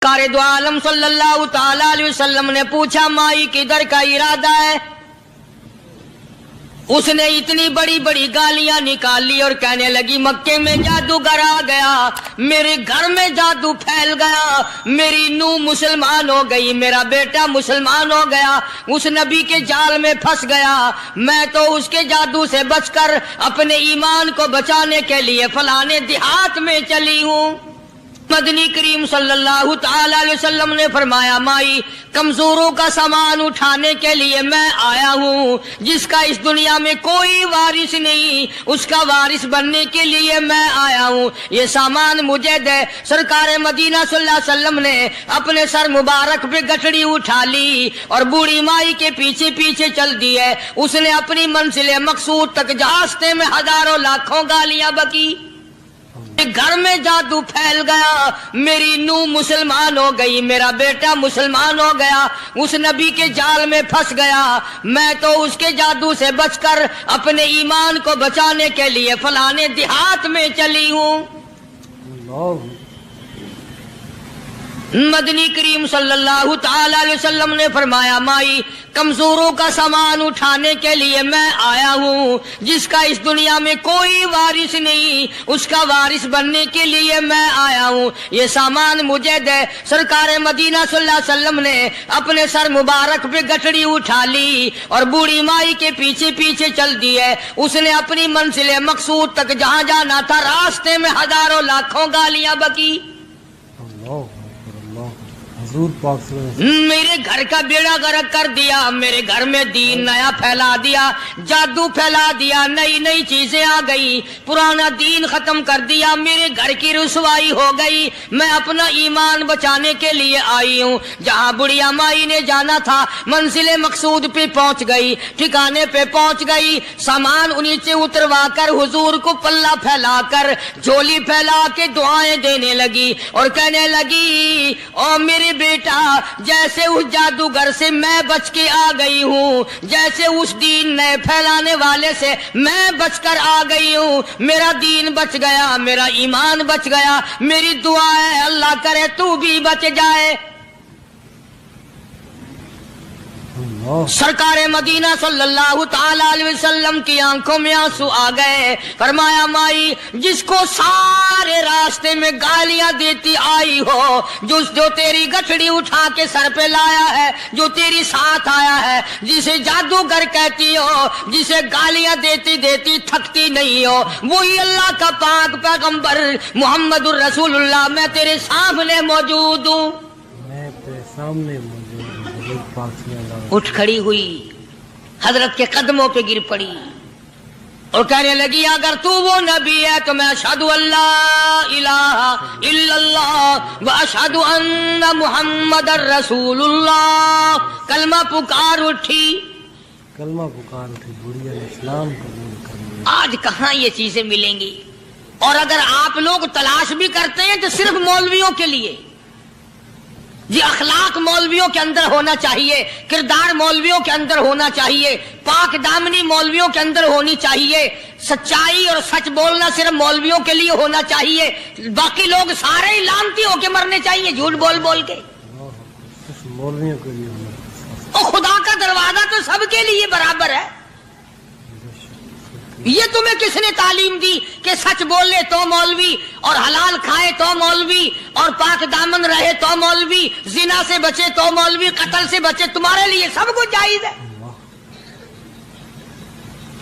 سرکار دو عالم صلی اللہ تعالی علیہ وسلم نے پوچھا مائی کدھر کا ارادہ ہے؟ اس نے اتنی بڑی بڑی گالیاں نکال لی اور کہنے لگی مکے میں جادوگر آ گیا، میرے گھر میں جادو پھیل گیا، میری نوح مسلمان ہو گئی، میرا بیٹا مسلمان ہو گیا، اس نبی کے جال میں پھنس گیا، میں تو اس کے جادو سے بچ کر اپنے ایمان کو بچانے کے لیے فلانے دیہات میں چلی ہوں۔ مدنی کریم صلی اللہ تعالی علیہ وسلم نے فرمایا مائی کمزوروں کا سامان اٹھانے کے لیے میں آیا ہوں، جس کا اس دنیا میں کوئی وارث نہیں اس کا وارث بننے کے لیے میں آیا ہوں، یہ سامان مجھے دے۔ سرکار مدینہ صلی اللہ علیہ وسلم نے اپنے سر مبارک پہ گٹھڑی اٹھا لی اور بوڑھی مائی کے پیچھے پیچھے چل دی ہے۔ اس نے اپنی منزل مقصود تک راستے میں ہزاروں لاکھوں گالیاں بکی، گھر میں جادو پھیل گیا، میری نوح مسلمان ہو گئی، میرا بیٹا مسلمان ہو گیا، اس نبی کے جال میں پھنس گیا، میں تو اس کے جادو سے بچ کر اپنے ایمان کو بچانے کے لیے فلانے دیہات میں چلی ہوں۔ مدنی کریم صلی اللہ تعالی علیہ وسلم نے فرمایا مائی کمزوروں کا سامان اٹھانے کے لیے میں آیا ہوں، جس کا اس دنیا میں کوئی وارث نہیں اس کا وارث بننے کے لیے میں آیا ہوں، یہ سامان مجھے دے۔ سرکار مدینہ صلی اللہ علیہ وسلم نے اپنے سر مبارک پہ گٹھڑی اٹھا لی اور بوڑھی مائی کے پیچھے پیچھے چل دی ہے۔ اس نے اپنی منزل مقصود تک جہاں جانا تھا راستے میں ہزاروں لاکھوں گالیاں بکی۔ میرے گھر کا بیڑا غرق کر دیا، میرے گھر میں دین نیا پھیلا دیا، جادو پھیلا دیا، نئی نئی چیزیں آ گئی، پرانا دین ختم کر دیا، میرے گھر کی رسوائی ہو گئی، میں اپنا ایمان بچانے کے لیے آئی ہوں۔ جہاں بڑھیا مائی نے جانا تھا منزل مقصود پہ پہنچ گئی، ٹھکانے پہ پہنچ گئی، سامان نیچے اتروا کر حضور کو پلہ پھیلا کر جھولی پھیلا کے دعائیں دینے لگی اور کہنے لگی او میرے بیٹا جیسے اس جادوگر سے میں بچ کے آ گئی ہوں، جیسے اس دین نئے پھیلانے والے سے میں بچ کر آ گئی ہوں، میرا دین بچ گیا، میرا ایمان بچ گیا، میری دعا ہے اللہ کرے تو بھی بچ جائے۔ سرکار مدینہ صلی اللہ تعالی علیہ وسلم کی آنکھوں میں آنسو آ گئے، فرمایا مائی جس کو سارے راستے میں گالیاں دیتی آئی ہو، جو تیری گٹھڑی اٹھا کے سر پہ لایا ہے، جو تیری ساتھ آیا ہے، جسے جادوگر کہتی ہو، جسے گالیاں دیتی دیتی تھکتی نہیں ہو، وہی اللہ کا پاک پیغمبر محمد الرسول اللہ، میں تیرے سامنے موجود ہوں۔ میں تیرے سامنے موجود ہوں۔ اٹھ کھڑی ہوئی، حضرت کے قدموں پہ گر پڑی اور کہنے لگی اگر تو وہ نبی ہے تو میں اشہد اللہ الہ الا اللہ و اشہد ان محمد الرسول اللہ۔ کلمہ پکار اٹھی، کلمہ پکار اٹھی، بڑھیا اسلام قبول کر لیا۔ آج کہاں یہ چیزیں ملیں گی؟ اور اگر آپ لوگ تلاش بھی کرتے ہیں تو صرف مولویوں کے لیے، جی اخلاق مولویوں کے اندر ہونا چاہیے، کردار مولویوں کے اندر ہونا چاہیے، پاک دامنی مولویوں کے اندر ہونی چاہیے، سچائی اور سچ بولنا صرف مولویوں کے لیے ہونا چاہیے، باقی لوگ سارے ہی لانتی ہو کے مرنے چاہیے جھوٹ بول بول کے۔ مولویوں کے لیے اور خدا کا دروازہ تو سب کے لیے برابر ہے۔ یہ تمہیں کس نے تعلیم دی کہ سچ بولے تو مولوی، اور حلال کھائے تو مولوی، اور پاک دامن رہے تو مولوی، زنا سے بچے تو مولوی، قتل سے بچے، تمہارے لیے سب کچھ جائز ہے۔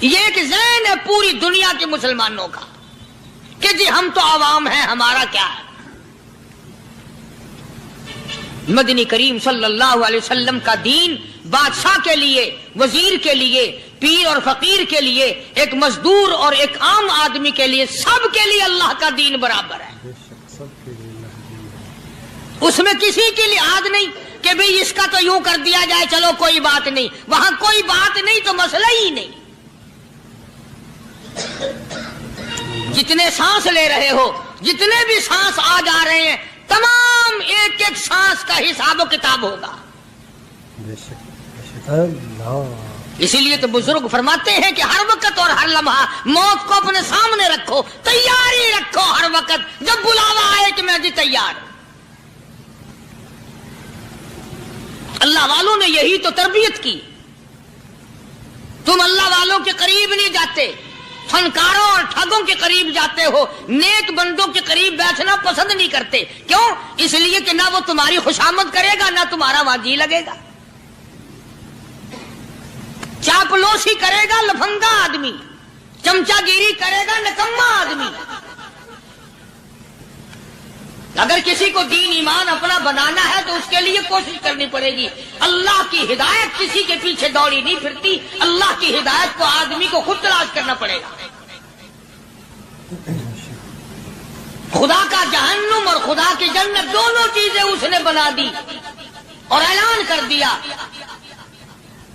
یہ ایک ذہن ہے پوری دنیا کے مسلمانوں کا کہ جی ہم تو عوام ہیں، ہمارا کیا ہے۔ مدنی کریم صلی اللہ علیہ وسلم کا دین بادشاہ کے لیے، وزیر کے لیے، پیر اور فقیر کے لیے، ایک مزدور اور ایک عام آدمی کے لیے، سب کے لیے اللہ کا دین برابر ہے۔ اس میں کسی کی لحاظ نہیں کہ بھئی اس کا تو یوں کر دیا جائے چلو کوئی بات نہیں، وہاں کوئی بات نہیں تو مسئلہ ہی نہیں۔ جتنے سانس لے رہے ہو، جتنے بھی سانس آ جا رہے ہیں، تمام ایک ایک سانس کا حساب و کتاب ہوگا۔ اسی لیے تو بزرگ فرماتے ہیں کہ ہر وقت اور ہر لمحہ موت کو اپنے سامنے رکھو، تیاری رکھو ہر وقت، جب بلاوا آئے کہ میں جی تیار ہوں۔ اللہ والوں نے یہی تو تربیت کی. تم اللہ والوں کے قریب نہیں جاتے, فنکاروں اور ٹھگوں کے قریب جاتے ہو, نیک بندوں کے قریب بیٹھنا پسند نہیں کرتے. کیوں؟ اس لیے کہ نہ وہ تمہاری خوشامد کرے گا نہ تمہارا وہاں جی لگے گا. چاپلوسی کرے گا لفنگا آدمی, چمچا گیری کرے گا نکما آدمی. اگر کسی کو دین ایمان اپنا بنانا ہے تو اس کے لیے کوشش کرنی پڑے گی. اللہ کی ہدایت کسی کے پیچھے دوڑی نہیں پھرتی, اللہ کی ہدایت کو آدمی کو خود تلاش کرنا پڑے گا. خدا کا جہنم اور خدا کی جنت دونوں چیزیں اس نے بنا دی اور اعلان کر دیا,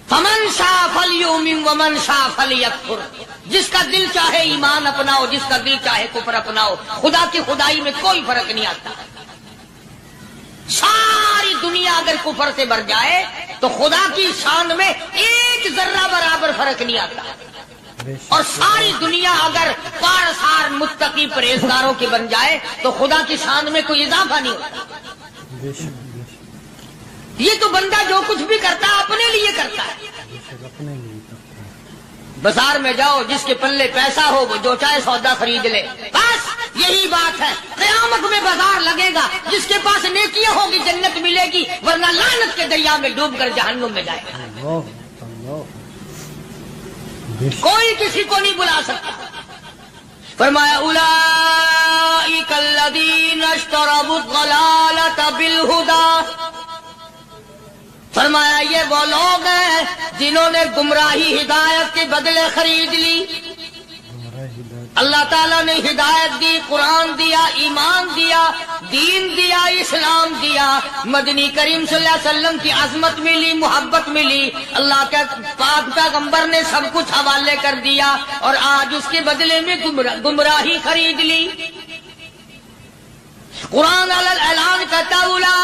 فمن شاء فلیؤمن ومن شاء فلیکفر. جس کا دل چاہے ایمان اپناؤ, جس کا دل چاہے کفر اپناؤ. خدا کی خدائی میں کوئی فرق نہیں آتا. ساری دنیا اگر کفر سے بھر جائے تو خدا کی شان میں ایک ذرہ برابر فرق نہیں آتا. اور ساری دنیا اگر پارسار متقی پرہیزگاروں کی بن جائے تو خدا کی شان میں کوئی اضافہ نہیں ہوتا. یہ تو بندہ جو کچھ بھی کرتا ہے اپنے لیے کرتا ہے. بازار میں جاؤ, جس کے پلے پیسہ ہو وہ جو چاہے سودا خرید لے, بس یہی بات ہے. قیامت میں بازار لگے گا, جس کے پاس نیکیاں ہوگی جنت ملے گی, ورنہ لعنت کے دریا میں ڈوب کر جہنم میں جائے گا. کوئی کسی کو نہیں بلا سکتا. فرمایا اولئک الذین اشتروا الضلالۃ بالہدی. فرمایا یہ وہ لوگ ہیں جنہوں نے گمراہی ہدایت کے بدلے خرید لی. اللہ تعالیٰ نے ہدایت دی, قرآن دیا, ایمان دیا, دین دیا, اسلام دیا, مدنی کریم صلی اللہ علیہ وسلم کی عظمت ملی, محبت ملی, اللہ کے پاک پیغمبر نے سب کچھ حوالے کر دیا, اور آج اس کے بدلے میں گمراہی خرید لی. قرآن اعلان کرتا اولئک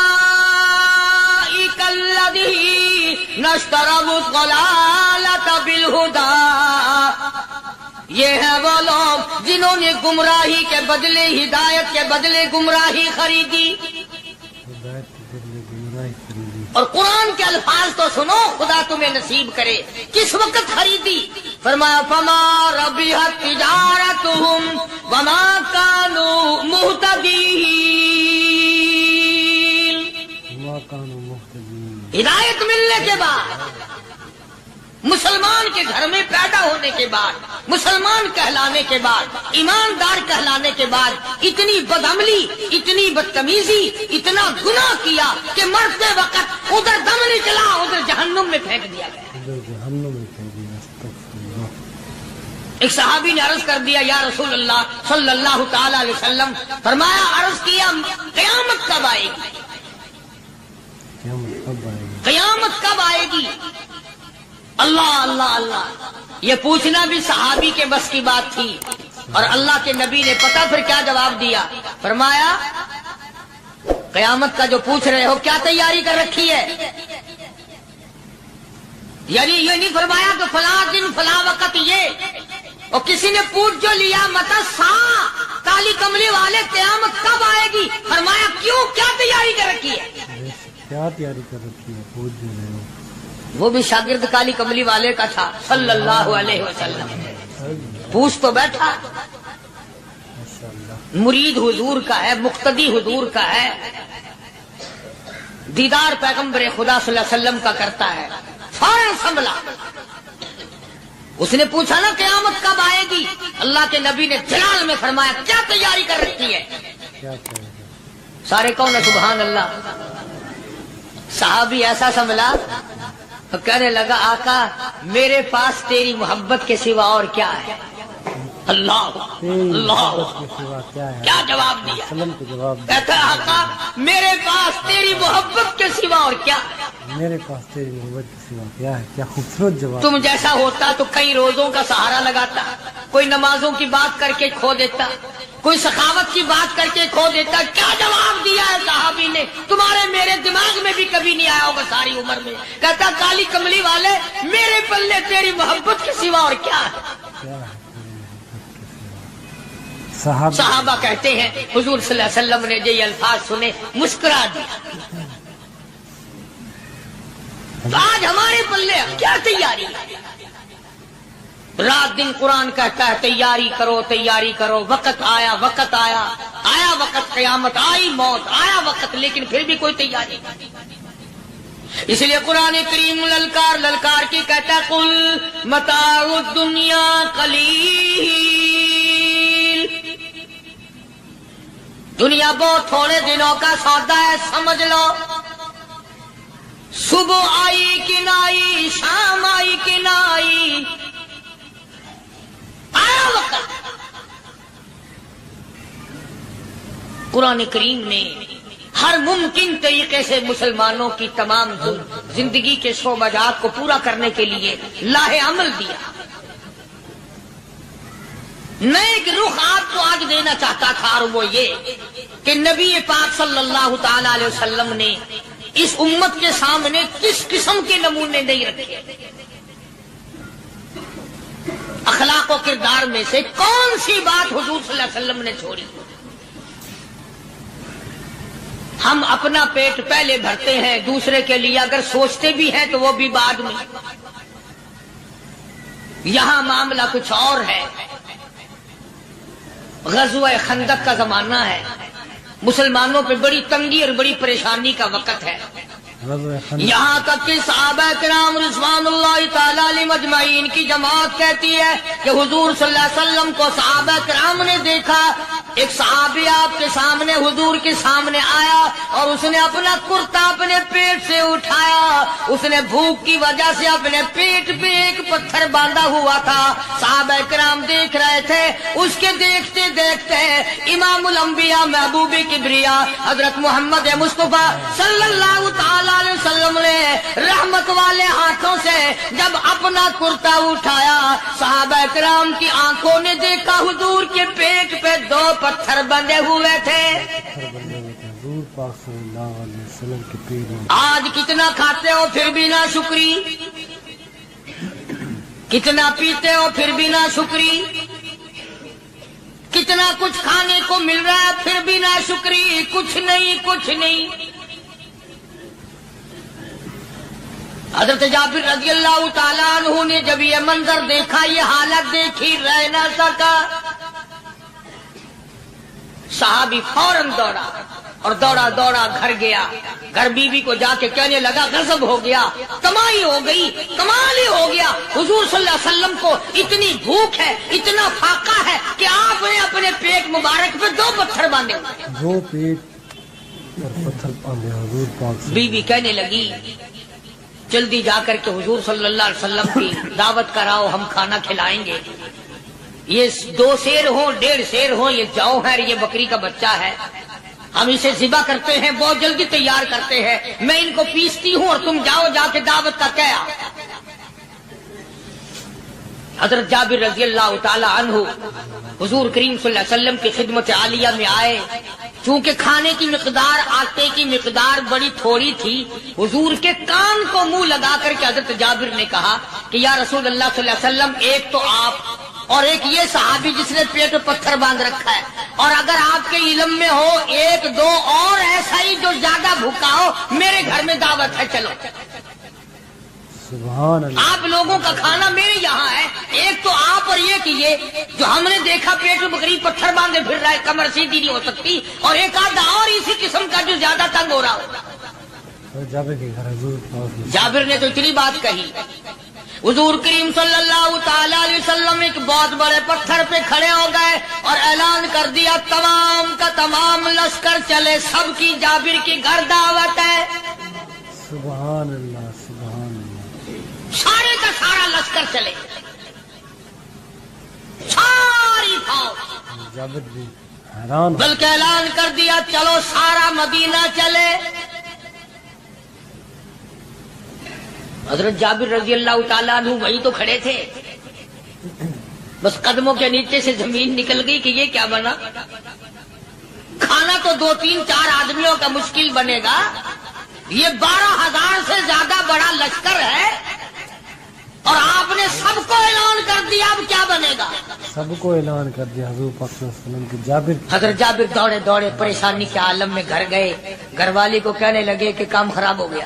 الذین اشتروا الضلالۃ بالہدی. یہ ہے وہ لوگ جنہوں نے گمراہی کے بدلے ہدایت کے بدلے گمراہی خریدی. اور قرآن کے الفاظ تو سنو, خدا تمہیں نصیب کرے. کس وقت خریدی؟ فرمایا فما ربحت تجارتهم وما كانوا مهتدين. ہدایت ملنے کے بعد, مسلمان کے گھر میں پیدا ہونے کے بعد, مسلمان کہلانے کے بعد, ایماندار کہلانے کے بعد اتنی بدعملی, اتنی بدتمیزی, اتنا گناہ کیا کہ مرتے وقت ادھر دم نکلا, ادھر جہنم میں پھینک دیا گیا. ایک صحابی نے عرض کر دیا, یا رسول اللہ صلی اللہ تعالی علیہ وسلم. فرمایا, عرض کیا قیامت کب آئے گی؟ قیامت کب آئے گی؟ اللہ اللہ اللہ, یہ پوچھنا بھی صحابی کے بس کی بات تھی. اور اللہ کے نبی نے پتہ پھر کیا جواب دیا؟ فرمایا قیامت کا جو پوچھ رہے ہو کیا تیاری کر رکھی ہے؟ یعنی یہ نہیں فرمایا کہ فلاں دن فلاں وقت یہ, اور کسی نے پوچھ جو لیا متا سا کالی کملی والے قیامت کب آئے گی؟ فرمایا کیوں, کیا تیاری کر رکھی ہے؟ کیا تیاری کر رکھی ہے؟ پوچھ بھی رہے ہو. وہ بھی شاگرد کالی کملی والے کا تھا صلی اللہ علیہ وسلم. پوچھ تو بیٹھا, مرید حضور کا ہے, مقتدی حضور کا ہے, دیدار پیغمبر خدا صلی اللہ علیہ وسلم کا کرتا ہے. فوراً سنبھلا. اس نے پوچھا نا قیامت کب آئے گی؟ اللہ کے نبی نے جلال میں فرمایا کیا تیاری کر رکھی ہے؟ سارے کون ہے سبحان اللہ. صحابی ایسا سنبھلا تو کہنے لگا آقا میرے پاس تیری محبت کے سوا اور کیا ہے؟ اللہ اللہ, کیا جواب دیا؟ کہتا آقا میرے پاس تیری محبت کے سوا اور کیا؟ میرے پاس تیری محبت کے سوا کیا ہے؟ کیا خوبصورت جواب. تم جیسا ہوتا تو کئی روزوں کا سہارا لگاتا, کوئی نمازوں کی بات کر کے کھو دیتا, کوئی سخاوت کی بات کر کے کھو دیتا. کیا جواب دیا ہے صحابی نے؟ تمہارے میرے دماغ میں بھی کبھی نہیں آیا ہوگا ساری عمر میں. کہتا کالی کملی والے میرے پلے تیری محبت کے سوا اور کیا ہے؟ صحابہ کہتے ہیں حضور صلی اللہ علیہ وسلم نے یہ الفاظ سنے مسکرا دیا. تو آج ہمارے پلے کیا تیاری ہے؟ رات دن قرآن کہتا ہے تیاری کرو تیاری کرو، وقت آیا وقت آیا، آیا وقت قیامت، آئی موت، آیا وقت، لیکن پھر بھی کوئی تیاری نہیں۔ اس لیے قرآن کریم للکار للکار کی کہتا ہے قل متاع الدنیا قلیل، دنیا بہت تھوڑے دنوں کا سودا ہے، سمجھ لو۔ صبح آئی کہ نہ آئی، شام آئی کہ نہ آئی، آیا وقت۔ قرآن کریم نے ہر ممکن طریقے سے مسلمانوں کی تمام زندگی کے شعبات کو پورا کرنے کے لیے لاہ عمل دیا۔ میں ایک رخ آپ کو آج دینا چاہتا تھا، اور وہ یہ کہ نبی پاک صلی اللہ تعالی علیہ وسلم نے اس امت کے سامنے کس قسم کے نمونے نہیں رکھے۔ اخلاق و کردار میں سے کون سی بات حضور صلی اللہ علیہ وسلم نے چھوڑی؟ ہم اپنا پیٹ پہلے بھرتے ہیں، دوسرے کے لیے اگر سوچتے بھی ہیں تو وہ بھی بعد میں۔ یہاں معاملہ کچھ اور ہے۔ غزوہ خندق کا زمانہ ہے، مسلمانوں پہ بڑی تنگی اور بڑی پریشانی کا وقت ہے، یہاں تک کہ صحابہ کرام رضوان اللہ تعالی علیہم اجمعین کی جماعت کہتی ہے کہ حضور صلی اللہ علیہ وسلم کو صحابہ کرام نے دیکھا، ایک صحابی آپ کے سامنے حضور کے سامنے آیا اور اس نے اپنا کرتا اپنے پیٹ سے اٹھایا، اس نے بھوک کی وجہ سے اپنے پیٹ پہ ایک پتھر باندھا ہوا تھا، صحابہ کرام دیکھ رہے تھے، اس کے دیکھتے دیکھتے امام الانبیاء محبوب کبریا حضرت محمد مصطفیٰ صلی اللہ تعالی علیہ وسلم نے رحمت والے ہاتھوں سے جب اپنا کرتا اٹھایا، صحابہ کرام کی آنکھوں نے دیکھا حضور کے پیٹ پہ 2 پتھر بندھے ہوئے تھے۔ آج کتنا کھاتے ہو پھر بھی نہ شکری، کتنا پیتے ہو پھر بھی نہ شکری، کتنا کچھ کھانے کو مل رہا ہے پھر بھی نہ شکری، کچھ نہیں کچھ نہیں۔ حضرت جابر رضی اللہ تعالیٰ عنہ نے جب یہ منظر دیکھا، یہ حالت دیکھی، رہ نہ سکا، صحابی فوراً دوڑا اور دوڑا دوڑا گھر گیا، گھر بیوی کو جا کے کہنے لگا غضب ہو گیا، کمائی ہو گئی، کمال ہی ہو گیا، حضور صلی اللہ علیہ وسلم کو اتنی بھوک ہے، اتنا فاقہ ہے کہ آپ نے اپنے پیٹ مبارک پہ 2 پتھر باندھے، 2 پیٹ پر پتھر باندھے حضور پاک سے۔ بیوی کہنے لگی جلدی جا کر کے حضور صلی اللہ علیہ وسلم کی دعوت کراؤ، ہم کھانا کھلائیں گے، یہ 2 شیر ہوں 1.5 شیر ہوں، یہ جو ہے یہ بکری کا بچہ ہے، ہم اسے ذبح کرتے ہیں، بہت جلدی تیار کرتے ہیں، میں ان کو پیستی ہوں اور تم جاؤ جا کے دعوت کا کیا۔ حضرت جابر رضی اللہ تعالی عنہ حضور کریم صلی اللہ علیہ وسلم کی خدمت عالیہ میں آئے، چونکہ کھانے کی مقدار، آٹے کی مقدار بڑی تھوڑی تھی، حضور کے کان کو منہ لگا کر کے حضرت جابر نے کہا کہ یا رسول اللہ صلی اللہ علیہ وسلم، ایک تو آپ اور ایک یہ صحابی جس نے پیٹ پہ پتھر باندھ رکھا ہے، اور اگر آپ کے علم میں ہو 1-2 اور ایسا ہی جو زیادہ بھوکا ہو، میرے گھر میں دعوت ہے، چلو۔ سبحان اللہ۔ آپ لوگوں کا کھانا میرے یہاں ہے، ایک تو آپ اور ایک یہ جو ہم نے دیکھا پیٹ میں بکری پتھر باندھے پھر رہا ہے، کمر سیدھی نہیں ہو سکتی، اور ایک آدھا اور اسی قسم کا جو زیادہ تنگ ہو رہا ہو۔ جابر کے گھر حضور پاک، جابر نے تو اتنی بات کہی، حضور کریم صلی اللہ تعالی علیہ وسلم ایک بہت بڑے پتھر پہ کھڑے ہو گئے اور اعلان کر دیا تمام کا تمام لشکر چلے، سب کی جابر کی گھر دعوت ہے۔ سبحان اللہ سبحان اللہ۔ سارے کا سارا لشکر چلے، ساری فوج، جابر بھی حیران، بلکہ اعلان کر دیا چلو سارا مدینہ چلے۔ حضرت جابر رضی اللہ تعالیٰ عنہ وہی تو کھڑے تھے، بس قدموں کے نیچے سے زمین نکل گئی کہ یہ کیا بنا، کھانا تو 2-3-4 آدمیوں کا مشکل بنے گا، یہ 12,000 سے زیادہ بڑا لشکر ہے، اور آپ نے سب کو اعلان کر دیا، اب کیا بنے گا؟ سب کو اعلان کر دیا حضور پاک صلی اللہ علیہ وسلم کے۔ جابر، حضرت جابر دوڑے دوڑے پریشانی کے عالم میں گھر گئے، گھر والی کو کہنے لگے کہ کام خراب ہو گیا،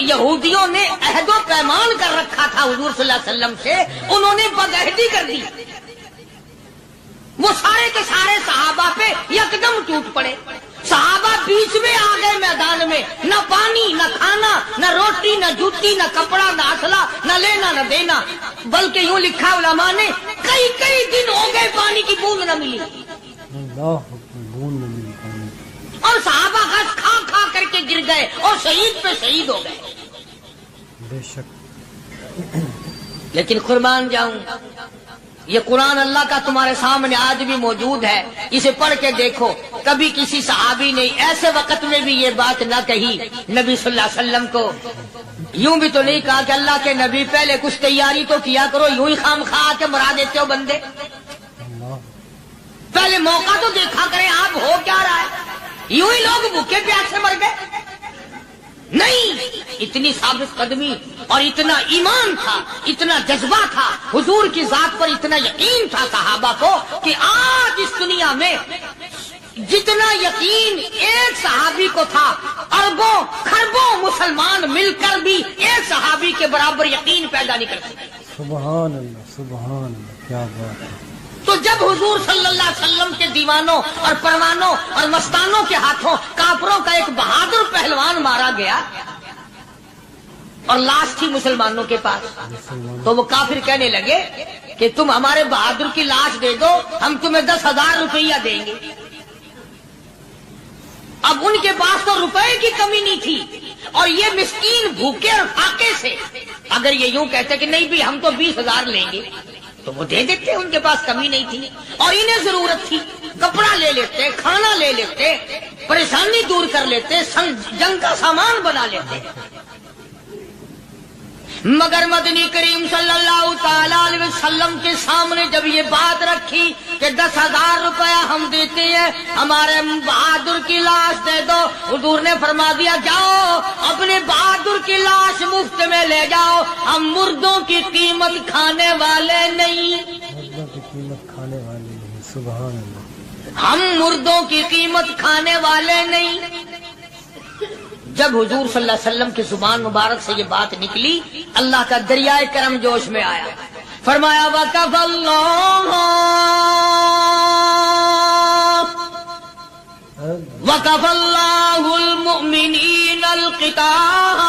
یہودیوں نے عہد و پیمان کر رکھا تھا حضور صلی اللہ علیہ وسلم سے، انہوں نے بدعہدی کر دی، وہ سارے کے سارے صحابہ پہ یکدم ٹوٹ پڑے۔ صحابہ بیچ میں آ گئے میدان میں، نہ پانی، نہ کھانا، نہ روٹی، نہ جوتی، نہ کپڑا، نہ اسلحہ، نہ لینا نہ دینا، بلکہ یوں لکھا علماء نے کئی کئی دن ہو گئے پانی کی بوند نہ ملی، اللہ بون نہ ملی پانی۔ اور صحابہ گھاس کھا کھا کر کے گر گئے اور شہید پہ شہید ہو گئے۔ بے شک لیکن قربان جاؤں، یہ قرآن اللہ کا تمہارے سامنے آج بھی موجود ہے، اسے پڑھ کے دیکھو۔ کبھی کسی صحابی نے ایسے وقت میں بھی یہ بات نہ کہی نبی صلی اللہ علیہ وسلم کو، یوں بھی تو نہیں کہا کہ اللہ کے نبی پہلے کچھ تیاری تو کیا کرو، یوں ہی خام خواہ کے مرا دیتے ہو بندے، اللہ پہلے موقع تو دیکھا کریں آپ ہو کیا رہا ہے، یوں ہی لوگ بھوکے پیاسے مر گئے۔ نہیں، اتنی ثابت قدمی اور اتنا ایمان تھا، اتنا جذبہ تھا، حضور کی ذات پر اتنا یقین تھا صحابہ کو کہ آج اس دنیا میں جتنا یقین ایک صحابی کو تھا، اربوں خربوں مسلمان مل کر بھی ایک صحابی کے برابر یقین پیدا نہیں کر سکتے۔ سبحان اللہ، سبحان اللہ، کیا بات ہے۔ تو جب حضور صلی اللہ علیہ وسلم کے دیوانوں اور پروانوں اور مستانوں کے ہاتھوں کافروں کا ایک بہادر پہلوان مارا گیا اور لاش تھی مسلمانوں کے پاس، تو وہ کافر کہنے لگے کہ تم ہمارے بہادر کی لاش دے دو، ہم تمہیں 10,000 روپیہ دیں گے۔ اب ان کے پاس تو روپے کی کمی نہیں تھی، اور یہ مسکین بھوکے اور فاقے سے اگر یہ یوں کہتے کہ نہیں بھی ہم تو 20,000 لیں گے تو وہ دے دیتے، ان کے پاس کمی نہیں تھی، اور انہیں ضرورت تھی، کپڑا لے لیتے، کھانا لے لیتے، پریشانی دور کر لیتے، جنگ کا سامان بنا لیتے۔ مگر مدنی کریم صلی اللہ تعالی علیہ وسلم کے سامنے جب یہ بات رکھی کہ 10,000 روپیہ ہم دیتے ہیں، ہمارے بہادر کی لاش دے دو، حضور نے فرما دیا جاؤ اپنے بہادر کی لاش مفت میں لے جاؤ، ہم مردوں کی قیمت کھانے والے نہیں، مردوں کی قیمت کھانے والے نہیں، سبحان اللہ۔ ہم مردوں کی قیمت کھانے والے نہیں۔ جب حضور صلی اللہ علیہ وسلم کی زبان مبارک سے یہ بات نکلی، اللہ کا دریائے کرم جوش میں آیا، فرمایا وَكَفَ اللَّهُ الْمُؤْمِنِينَ الْقِتَالَ،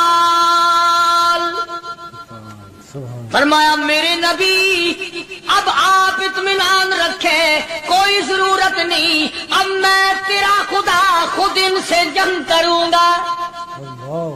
فرمایا میرے نبی اب آپ اطمینان رکھے، کوئی ضرورت نہیں، اب میں تیرا خدا خود ان سے جنگ کروں گا۔ اللہ